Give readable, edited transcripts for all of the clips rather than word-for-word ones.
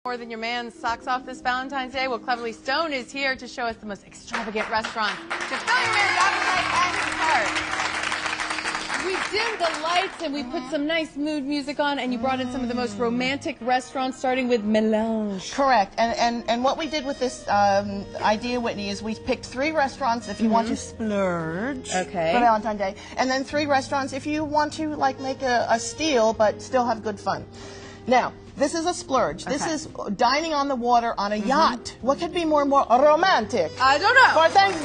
More than your man's socks off this Valentine's Day? Well, Cleverly Stone is here to show us the most extravagant restaurants to fill your man's appetite and his heart. We dimmed the lights and we put some nice mood music on, and you brought in some of the most romantic restaurants, starting with Melange. Correct. And what we did with this idea, Whitney, is we picked 3 restaurants if you want to splurge for Valentine's Day, and then 3 restaurants if you want to like make a steal but still have good fun. Now, this is a splurge. This is dining on the water on a yacht. What could be more romantic? I don't know.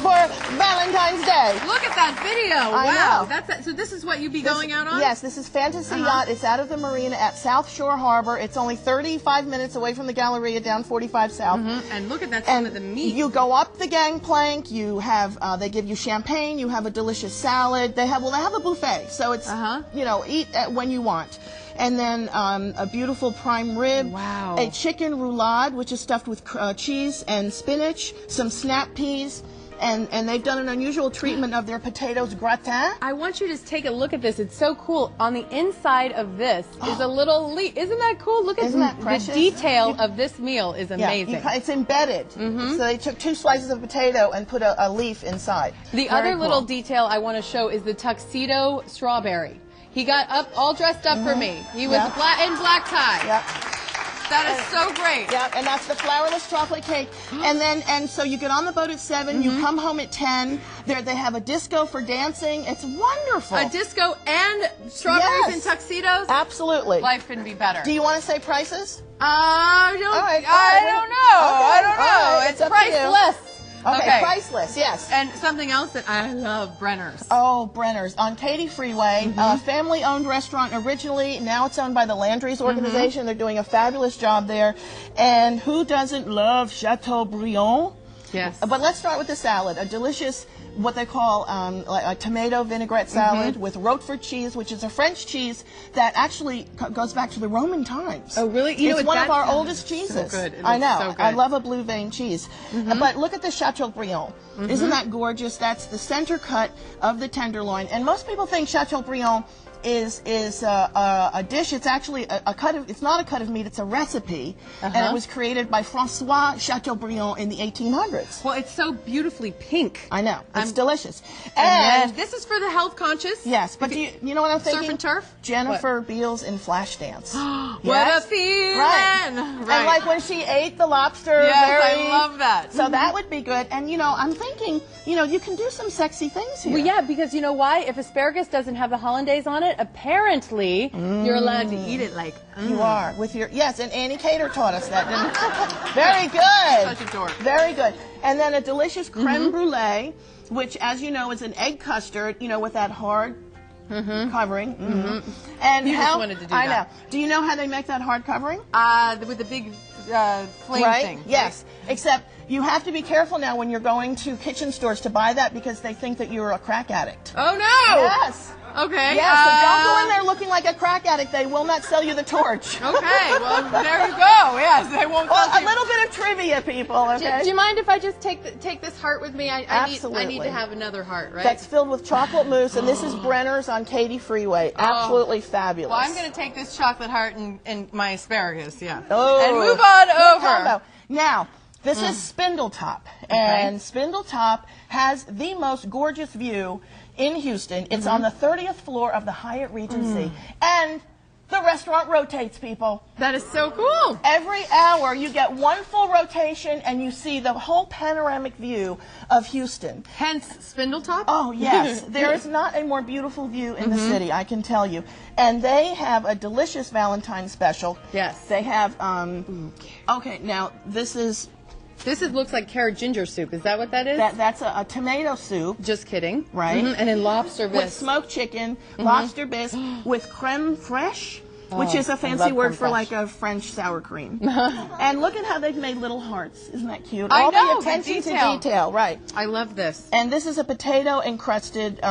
For Valentine's Day. Look at that video. I Wow. So this is what you'd be going out on? Yes, this is FantaSea Yacht. It's out of the marina at South Shore Harbor. It's only 35 minutes away from the Galleria down 45 South. And look at that, some of the meat. You go up the gangplank. You have they give you champagne. You have a delicious salad. They have a buffet, so it's you know, eat when you want. And then a beautiful prime rib, a chicken roulade, which is stuffed with cheese and spinach, some snap peas, and they've done an unusual treatment of their potatoes gratin. I want you to just take a look at this. It's so cool. On the inside of this is a little leaf. Isn't that cool? Look at the detail of this meal is amazing. Yeah, it's embedded. So they took 2 slices of potato and put a leaf inside. The other little detail I want to show is the tuxedo strawberry. He got up, all dressed up for me. He was in black tie. That is so great. And that's the flourless chocolate cake. And so you get on the boat at 7, you come home at 10. They have a disco for dancing. It's wonderful. A disco and strawberries and tuxedos? Absolutely. Life couldn't be better. Do you want to say prices? I don't know. It's priceless. Okay, priceless, yes. And something else that I love, Brenner's. Oh, Brenner's on Katy Freeway, family-owned restaurant originally. Now it's owned by the Landry's organization. They're doing a fabulous job there. And who doesn't love Chateaubriand? Yes. But let's start with the salad. A delicious, what they call like a tomato vinaigrette salad with Roquefort cheese, which is a French cheese that actually goes back to the Roman times. Oh, really? It's one of our oldest cheeses. So good. I know. So good. I love a blue vein cheese. But look at the Chateaubriand. Isn't that gorgeous? That's the center cut of the tenderloin. And most people think Chateaubriand is a dish. It's actually a cut of, it's not a cut of meat, it's a recipe. And it was created by Francois Chateaubriand in the 1800s. Well, it's so beautifully pink. I know. It's delicious. And this is for the health conscious. Yes, but you know what I'm thinking? Surf and turf? Jennifer Beals in Flashdance. What a feeling! Right. And like when she ate the lobster. Yes, I love that. So that would be good. And you know, I'm thinking, you know, you can do some sexy things here. Well, yeah, because you know why? If asparagus doesn't have the hollandaise on it, apparently you're allowed to eat it like you are with your and Annie Cater taught us that, didn't Very good. Such a dork. Very good. And then a delicious creme brulee, which, as you know, is an egg custard, you know, with that hard covering. And you just wanted to do that. I know. Do you know how they make that hard covering? With the big flame thing. Yes. Except you have to be careful now when you're going to kitchen stores to buy that, because they think that you're a crack addict. Oh no! Yes. Okay. Yes, so don't go in there looking like a crack addict. They will not sell you the torch. Okay, well, there you go. Yes, they won't sell you. A little bit of trivia, people, okay? Do you mind if I just take this heart with me? Absolutely. I need to have another heart, right? That's filled with chocolate mousse, and this is Brenner's on Katy Freeway. Absolutely fabulous. Well, I'm going to take this chocolate heart and my asparagus, and move on over. Now, this is Spindletop, and Spindletop has the most gorgeous view in Houston. It's on the 30th floor of the Hyatt Regency, and the restaurant rotates, people. That is so cool. Every hour you get one full rotation and you see the whole panoramic view of Houston. Hence Spindletop? Oh, yes. There is not a more beautiful view in the city, I can tell you. And they have a delicious Valentine special. Yes. They have, okay, now this looks like carrot ginger soup. Is that what that is? That's a tomato soup. Just kidding. Right. And then lobster bisque. With smoked chicken, lobster bisque, with creme fraiche, which is a fancy word for like a French sour cream. And look at how they've made little hearts. Isn't that cute? I know, All the attention to detail. Right. I love this. And this is a potato-encrusted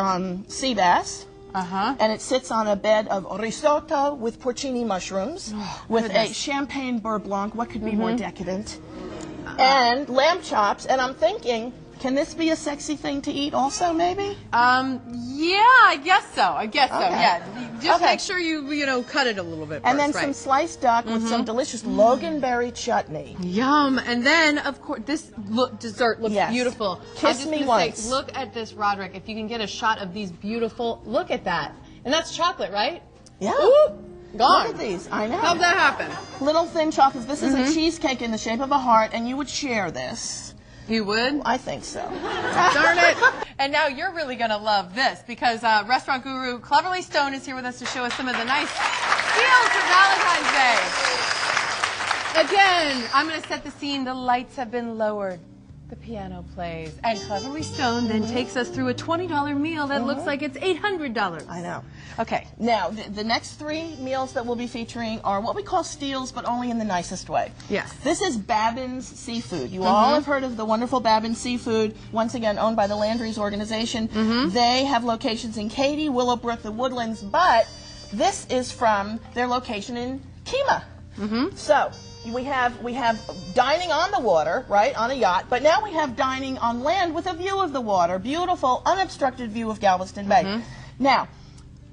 sea bass. And it sits on a bed of risotto with porcini mushrooms, with a champagne beurre blanc. What could be more decadent? And lamb chops, and I'm thinking, can this be a sexy thing to eat also, maybe? Yeah, I guess so. Yeah. Just make sure you cut it a little bit. And first, then some sliced duck with some delicious loganberry chutney. Yum! And then, of course, this dessert looks beautiful. Kiss me once. Look at this, Roderick. If you can get a shot of these beautiful, look at that. And that's chocolate, right? Yeah. Ooh, gone. Look at these. I know. How'd that happen? Little thin chocolates. This is a cheesecake in the shape of a heart, and you would share this. You would? I think so. Darn it. And now you're really going to love this because restaurant guru Cleverly Stone is here with us to show us some of the nice deals for Valentine's Day. Again, I'm going to set the scene. The lights have been lowered. The piano plays. And Cleverly Stone then takes us through a $20 meal that looks like it's $800. I know. Okay. Now, the next 3 meals that we'll be featuring are what we call steals, but only in the nicest way. Yes. This is Babin's Seafood. You all have heard of the wonderful Babin's Seafood, once again owned by the Landry's organization. They have locations in Katy, Willowbrook, the Woodlands, but this is from their location in Kemah. So, we have dining on the water, right, on a yacht, but now we have dining on land with a view of the water, beautiful, unobstructed view of Galveston Bay. Now,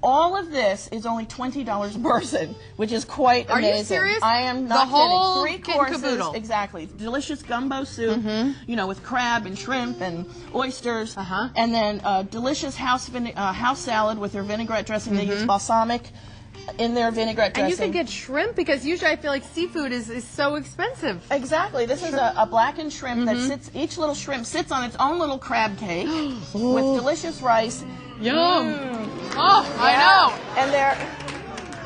all of this is only $20 a person, which is quite amazing. Are you serious? I am not the whole kidding. 3 courses, caboodle. exactly. Delicious gumbo soup, with crab and shrimp and oysters, and then delicious house salad with their vinaigrette dressing. They use balsamic in their vinaigrette dressing. And you can get shrimp because usually I feel like seafood is so expensive. Exactly. This is a blackened shrimp that sits, each little shrimp sits on its own little crab cake with delicious rice. Yum! Oh, I know!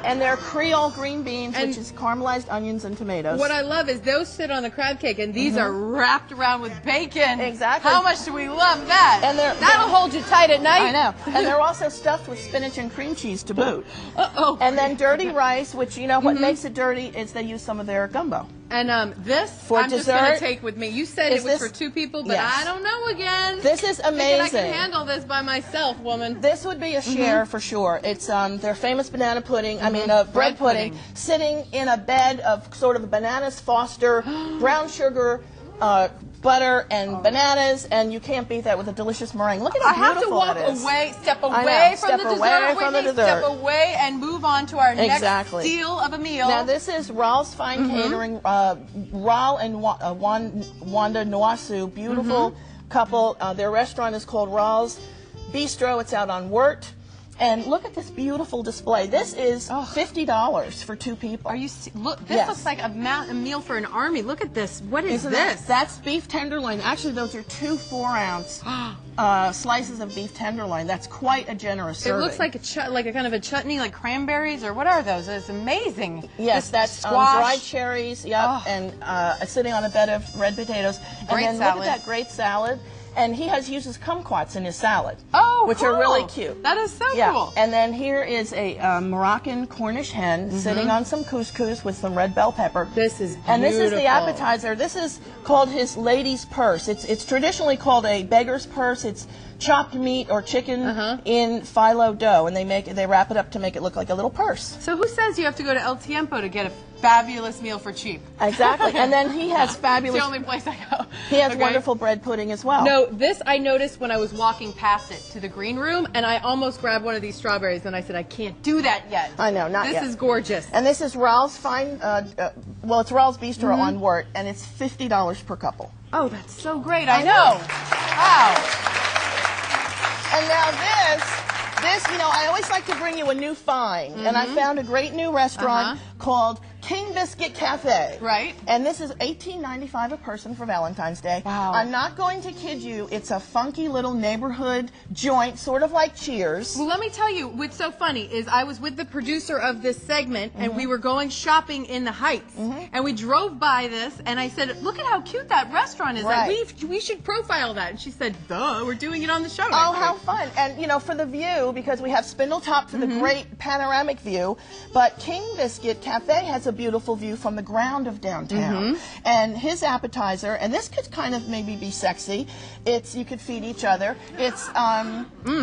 And their Creole green beans, which is caramelized onions and tomatoes. What I love is those sit on the crab cake, and these are wrapped around with bacon. Exactly. How much do we love that? And that'll hold you tight at night. I know. And they're also stuffed with spinach and cream cheese to boot. Uh-oh. And then dirty rice, which, what makes it dirty is they use some of their gumbo. And this, for I'm dessert, just going to take with me. You said it was for 2 people, but I don't know again. This is amazing. I can handle this by myself, woman. This would be a share for sure. It's their famous banana pudding, bread pudding, sitting in a bed of sort of bananas Foster, brown sugar, butter, and bananas, and you can't beat that with a delicious meringue. Look at how beautiful that is. Step away from the dessert. Step away and move on to our next deal of a meal. Now this is Rahl's Fine Catering. Rahl and Wanda Nwasu, beautiful couple. Their restaurant is called Rahl's Bistro. It's out on Wirt. And look at this beautiful display. This is $50 for 2 people. Are you? Look, this looks like a meal for an army. Look at this. What is this? That's beef tenderloin. Actually, those are 2 4-ounce slices of beef tenderloin. That's quite a generous serving. It looks like a kind of a chutney, like cranberries, or what are those? It's amazing. Yes, that's dried cherries. Yep, and sitting on a bed of red potatoes. Great and then salad. Look at that great salad. And he uses kumquats in his salad. Oh, which are really cute. That is so cool. And then here is a Moroccan Cornish hen sitting on some couscous with some red bell pepper. This is beautiful. And this is the appetizer. This is called his lady's purse. It's traditionally called a beggar's purse. It's chopped meat or chicken in phyllo dough, and they wrap it up to make it look like a little purse. So who says you have to go to El Tiempo to get a fabulous meal for cheap? Exactly. And then he has fabulous... It's the only place I go. He has wonderful bread pudding as well. No, this I noticed when I was walking past it to the green room, and I almost grabbed one of these strawberries, and I said, I can't do that yet. I know, not yet. This is gorgeous. And this is Rahl's Fine... it's Rahl's Bistro on Wirt, and it's $50 per couple. Oh, that's so great. I know. Wow. And now this, I always like to bring you a new find. And I found a great new restaurant called King Biscuit Cafe. Right. And this is $18.95 a person for Valentine's Day. Wow. I'm not going to kid you. It's a funky little neighborhood joint, sort of like Cheers. Well, let me tell you what's so funny is I was with the producer of this segment, and we were going shopping in the Heights. And we drove by this, and I said, look at how cute that restaurant is. Right. We should profile that. And she said, duh, we're doing it on the show. Oh, how fun. And, for the view, because we have Spindletop for the great panoramic view, but King Biscuit Cafe has a beautiful view from the ground of downtown. And his appetizer, and this could kind of maybe be sexy, you could feed each other. It's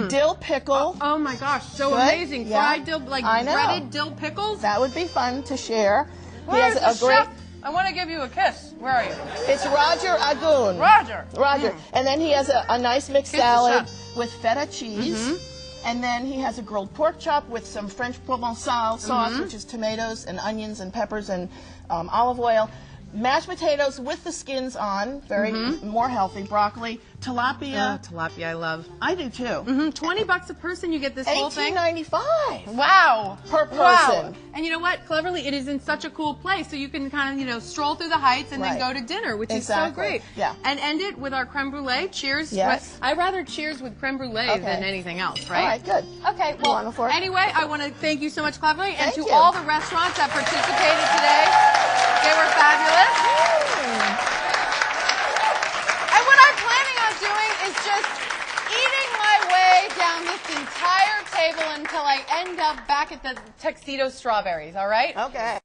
dill pickle. Oh my gosh, so amazing. Fried dill, breaded dill pickles? That would be fun to share. Where's the chef? I want to give you a kiss. Where are you? It's Roger Agun. Roger. And then he has a nice mixed salad with feta cheese. And then he has a grilled pork chop with some French Provençal sauce, which is tomatoes and onions and peppers and olive oil. Mashed potatoes with the skins on, very more healthy. Broccoli, tilapia. Tilapia, I love. I do too. $20 a person, you get this whole thing. $18.95. Wow. Per person. Wow. And you know what? Cleverly, it is in such a cool place, so you can kind of, stroll through the Heights and then go to dinner, which is so great. Yeah. And end it with our creme brulee. Cheers. Yes. I'd rather cheers with creme brulee than anything else, right? All right, good. Okay, well, anyway, I want to thank you so much, Cleverly, and to you. all the restaurants that participated today. They were fabulous. And what I'm planning on doing is just eating my way down this entire table until I end up back at the Tuxedo Strawberries, all right? Okay.